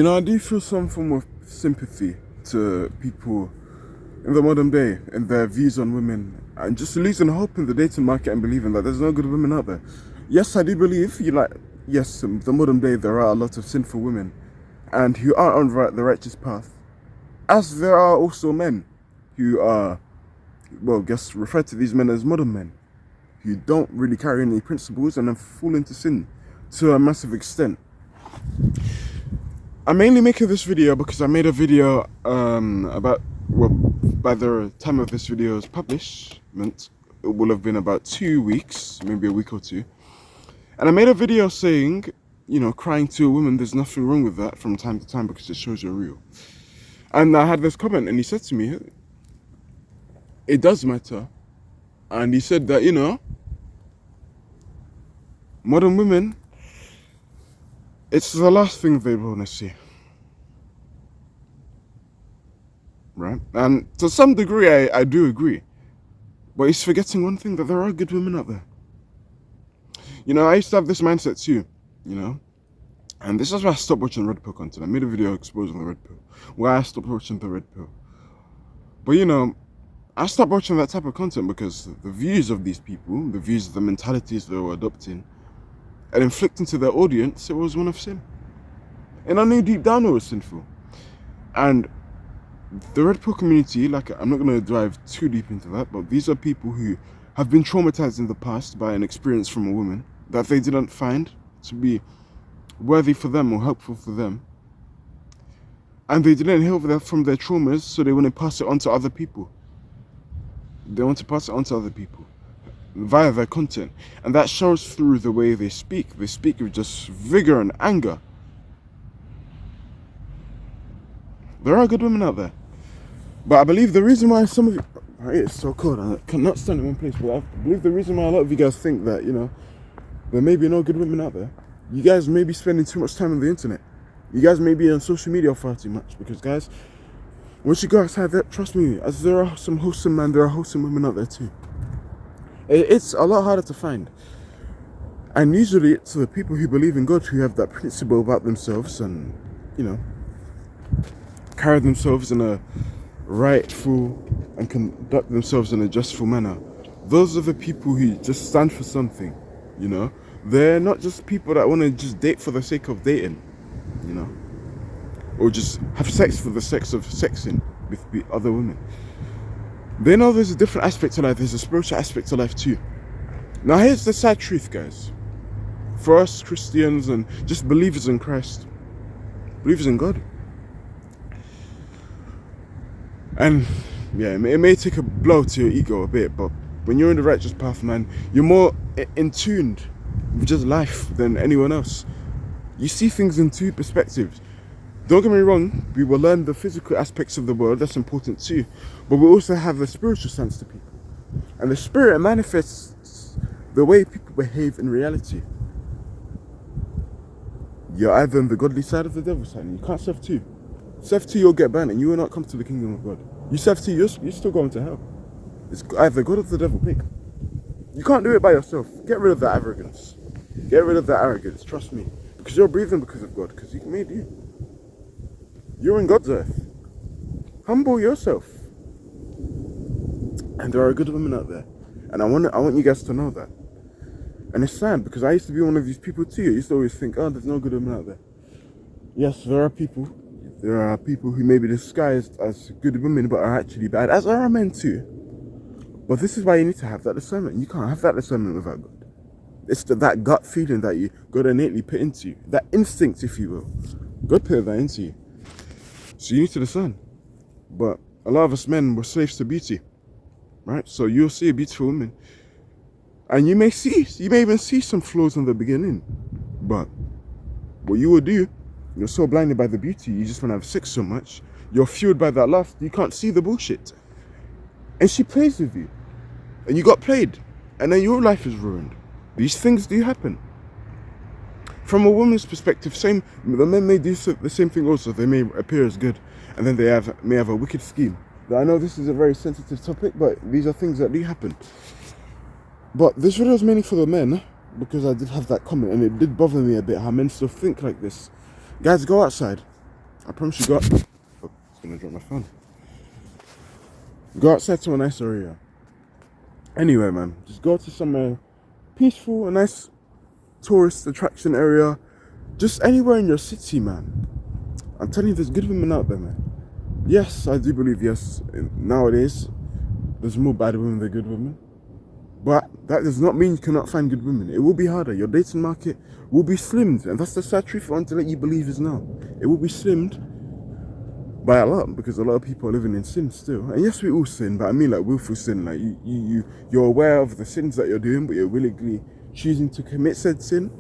I do feel some form of sympathy to people in the modern day and their views on women and just losing hope in the dating market and believing that there's no good women out there. Yes, I do believe, yes, in the modern day there are a lot of sinful women and who aren't on the righteous path, as there are also men who are, well, guess refer to these men as modern men, who don't really carry any principles and then fall into sin to a massive extent. I'm mainly making this video because I made a video about, well, by the time of this video's publishment, it will have been about 2 weeks, maybe a week or two. And I made a video saying, crying to a woman, there's nothing wrong with that from time to time because it shows you're real. And I had this comment and he said to me, it does matter. And he said that, modern women, it's the last thing they want to see. Right? And to some degree, I do agree. But he's forgetting one thing, that there are good women out there. I used to have this mindset too, And this is why I stopped watching Red Pill content. I made a video exposing the Red Pill. Why I stopped watching the Red Pill. But I stopped watching that type of content because the views of these people, the views of the mentalities they were adopting, and inflicting to their audience, it was one of sin. And I knew deep down it was sinful. And the Red Pill community, I'm not going to dive too deep into that, but these are people who have been traumatized in the past by an experience from a woman that they didn't find to be worthy for them or helpful for them. And they didn't heal from their traumas, so they want to pass it on to other people. They want to pass it on to other people via their content. And that shows through the way they speak. They speak with just vigor and anger. There are good women out there. But I believe the reason why some of you... It's so cold, I cannot stand in one place. But I believe the reason why a lot of you guys think that, there may be no good women out there. You guys may be spending too much time on the internet. You guys may be on social media far too much. Because guys, once you go outside there, trust me, as there are some wholesome men, there are wholesome women out there too. It's a lot harder to find. And usually it's the people who believe in God who have that principle about themselves and, carry themselves in a rightful and conduct themselves in a justful manner. Those are the people who just stand for something, They're not just people that want to just date for the sake of dating, or just have sex for the sex of sexing with other women. They know there's a different aspect to life. There's a spiritual aspect to life too. Now here's the sad truth, guys. For us Christians and just believers in Christ, believers in God, and yeah, it may take a blow to your ego a bit, but when you're in the righteous path, man, you're more in tuned with just life than anyone else. You see things in two perspectives. Don't get me wrong, we will learn the physical aspects of the world, that's important too, but we also have a spiritual sense to people. And the spirit manifests the way people behave in reality. You're either on the godly side or the devil's side, and you can't serve two. Serve two, you'll get banned and you will not come to the kingdom of God. You serve two, you're still going to hell. It's either God or the devil, pick. You can't do it by yourself. Get rid of that arrogance. Get rid of that arrogance, trust me. Because you're breathing because of God, because He made you. You're in God's earth. Humble yourself. And there are good women out there. And I want you guys to know that. And it's sad because I used to be one of these people too. I used to always think, oh, there's no good women out there. Yes, there are people. There are people who may be disguised as good women but are actually bad, as there are men too. But this is why you need to have that discernment. You can't have that discernment without God. It's that gut feeling that God innately put into you. That instinct, if you will. God put that into you. So you need to discern. But a lot of us men were slaves to beauty. Right? So you'll see a beautiful woman. And you may even see some flaws in the beginning. But what you will do, you're so blinded by the beauty, you just want to have sex so much. You're fueled by that lust, you can't see the bullshit. And she plays with you. And you got played. And then your life is ruined. These things do happen. From a woman's perspective, the men may do the same thing also. They may appear as good. And then they may have a wicked scheme. Now, I know this is a very sensitive topic, but these are things that do happen. But this video is mainly for the men, because I did have that comment, and it did bother me a bit how men still think like this. Guys, go outside. I promise you, oh, it's gonna drop my phone. Go outside to a nice area. Anyway, man, just go to somewhere peaceful, a nice tourist attraction area. Just anywhere in your city, man. I'm telling you, there's good women out there, man. Yes, I do believe, yes, nowadays, there's more bad women than good women. But that does not mean you cannot find good women. It will be harder. Your dating market will be slimmed. And that's the sad truth I want to let you believe is now. It will be slimmed by a lot, because a lot of people are living in sin still. And yes, we all sin, but I mean like willful sin. Like you're aware of the sins that you're doing, but you're willingly choosing to commit said sin.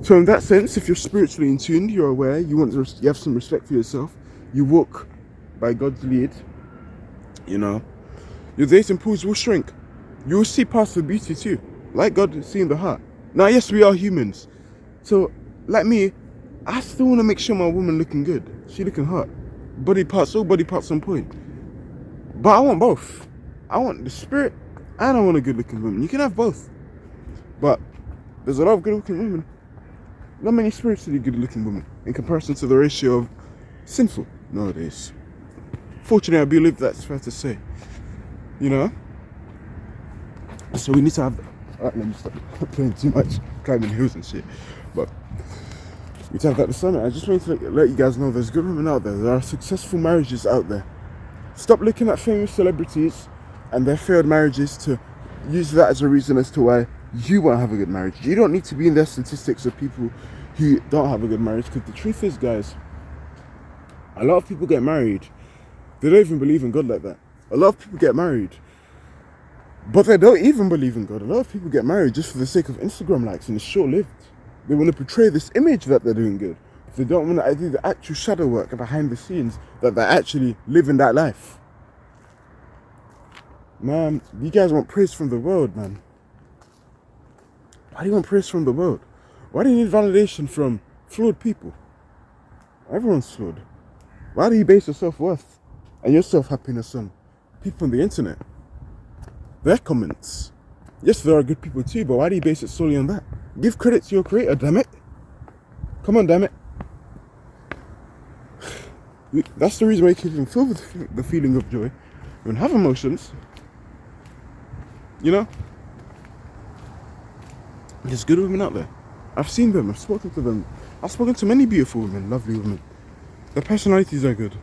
So in that sense, if you're spiritually in tune, you're aware, you have some respect for yourself, you walk by God's lead, you know, your dating pools will shrink. You will see past the beauty too, like God seeing the heart. Now, yes, we are humans. So, like me, I still want to make sure my woman looking good. She looking hot. Body parts, all body parts on point. But I want both. I want the spirit and I want a good looking woman. You can have both. But there's a lot of good looking women. Not many spiritually good looking women in comparison to the ratio of sinful nowadays. Fortunately, I believe that's fair to say. You know? So we need to have... Alright, let me stop playing too much, climbing hills and shit. But we need to have that discernment. I just wanted to let you guys know there's good women out there. There are successful marriages out there. Stop looking at famous celebrities and their failed marriages to use that as a reason as to why you won't have a good marriage. You don't need to be in their statistics of people who don't have a good marriage, because the truth is, guys, a lot of people get married, they don't even believe in God like that. A lot of people get married, but they don't even believe in God. A lot of people get married just for the sake of Instagram likes, and it's short-lived. They want to portray this image that they're doing good. They don't want to do the actual shadow work behind the scenes, that they're actually living that life. Man, you guys want praise from the world, man. Why do you want praise from the world? Why do you need validation from flawed people? Everyone's flawed. Why do you base your self-worth and your self-happiness on people on the internet? Their comments. Yes, there are good people too, but why do you base it solely on that? Give credit to your creator, damn it. Come on, damn it. That's the reason why you can even feel the feeling of joy. You can have emotions. You know? There's good women out there. I've seen them, I've spoken to them. I've spoken to many beautiful women, lovely women. Their personalities are good.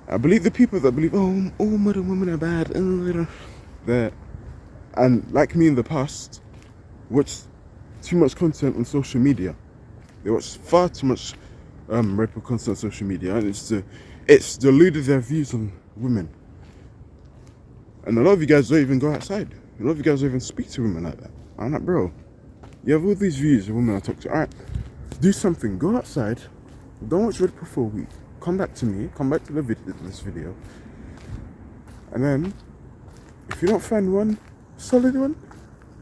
I believe the people that believe, oh, all modern women are bad, they're, and like me in the past, watch too much content on social media. They watch far too much rape content on social media, and it's deluded their views on women. And a lot of you guys don't even go outside. A lot of you guys don't even speak to women like that. I'm like, bro, you have all these views of women I talk to. Alright, do something. Go outside. Don't watch Red Pill for a week. Come back to me. Come back to this video. And then, if you don't find one solid one,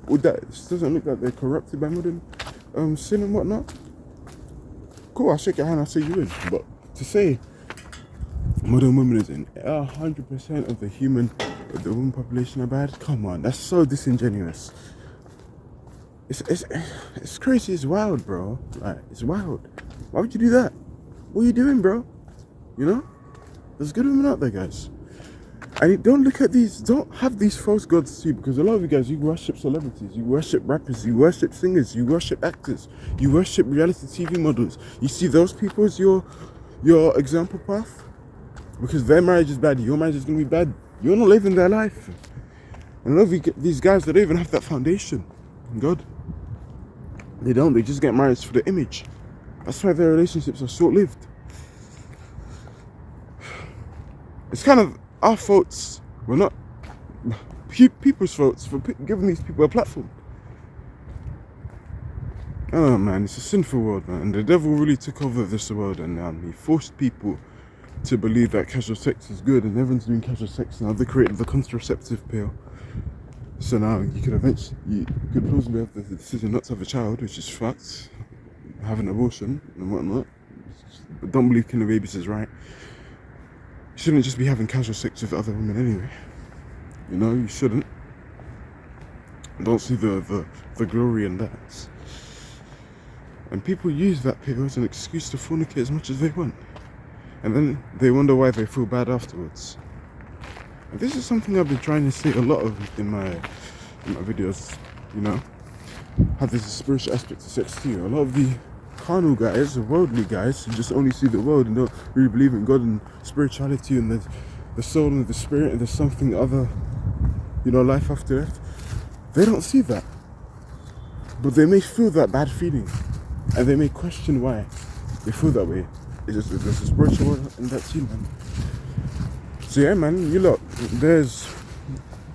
or that doesn't look like they're corrupted by modern sin and whatnot, cool, I'll shake your hand, I'll say you in. But to say modern women is in 100% of the women population are bad, come on, that's so disingenuous. It's crazy, it's wild, bro. Like, it's wild. Why would you do that? What are you doing, bro? You know? There's good women out there, guys. And don't have these false gods too, because a lot of you guys, you worship celebrities, you worship rappers, you worship singers, you worship actors, you worship reality TV models. You see those people as your example path? Because their marriage is bad, your marriage is going to be bad. You're not living their life. And a lot of these guys, they don't even have that foundation. God. They don't, they just get married for the image. That's why their relationships are short-lived. It's kind of our faults. We're not people's faults for giving these people a platform. Oh man, it's a sinful world, man. And the devil really took over this world, and he forced people to believe that casual sex is good, and everyone's doing casual sex now. They created the contraceptive pill. So now you could plausibly have the decision not to have a child, which is fucked. Have an abortion and whatnot. But don't believe killing babies is right. You shouldn't just be having casual sex with other women anyway. You know, you shouldn't. Don't see the glory in that. And people use that pale as an excuse to fornicate as much as they want. And then they wonder why they feel bad afterwards. And this is something I've been trying to say a lot of in my videos, you know. How there's a spiritual aspect to sex too. A lot of the carnal guys, the worldly guys, who just only see the world and don't really believe in God and spirituality and the soul and the spirit and there's something other, you know, life after death. They don't see that. But they may feel that bad feeling. And they may question why they feel that way. It's just there's a spiritual world in that too, man. So yeah, man, you lot, I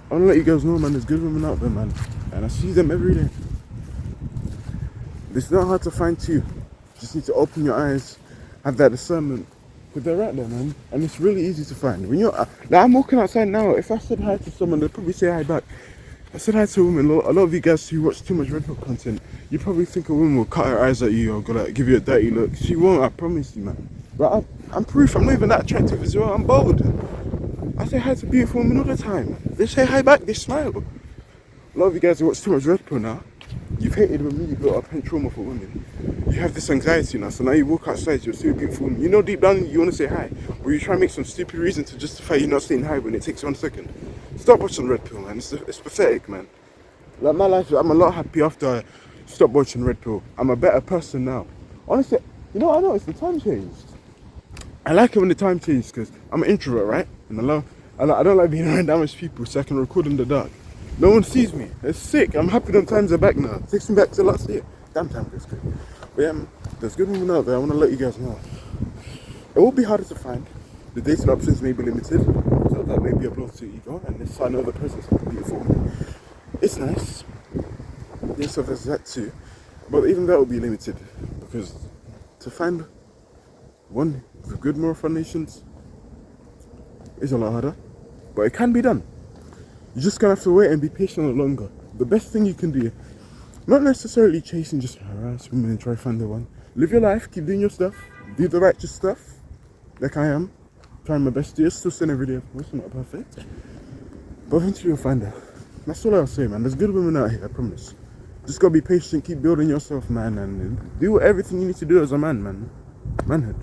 wanna let you guys know, man, there's good women out there, man. And I see them every day. It's not hard to find too. You just need to open your eyes, have that discernment. But they're right there, man. And it's really easy to find. When you're, like, I'm walking outside now, if I said hi to someone, they'd probably say hi back. I said hi to a woman. A lot of you guys who watch too much Red Pill content, you probably think a woman will cut her eyes at you or gonna give you a dirty look. She won't, I promise you, man. But I'm proof, I'm not even that attractive as well. I'm bold. I say hi to beautiful women all the time. They say hi back, they smile. A lot of you guys who watch too much Red Pill now, you've hated women, you built up hate trauma for women. You have this anxiety now, so now you walk outside, you'll see a beautiful woman. You know deep down you want to say hi, or you try and make some stupid reason to justify you not saying hi when it takes 1 second. Stop watching Red Pill, man. It's pathetic, man. Like my life, I'm a lot happy after I stopped watching Red Pill. I'm a better person now. Honestly, you know, I noticed the time changed. I like it when the time changed because I'm an introvert, right? And I don't like being around damaged people, so I can record in the dark. No one sees me. It's sick. I'm happy them times are back now. It takes me back to last year. Damn time goes good. But yeah, there's good women out there. I want to let you guys know. It will be harder to find. The dating options may be limited. So that may be a blow to ego. And this, I know the presence of beautiful women. It's nice. Yes, so there's that too. But even that will be limited. Because to find one with good moral foundations is a lot harder. But it can be done. You're just gonna have to wait and be patient a lot longer. The best thing you can do, not necessarily chasing just harass women and try to find the one. Live your life, keep doing your stuff, do the righteous stuff, like I am. Trying my best to still send every day, of course, I'm not perfect. But eventually you'll find her. That's all I'll say, man. There's good women out here, I promise. Just gotta be patient, keep building yourself, man, and do everything you need to do as a man, man. Manhood.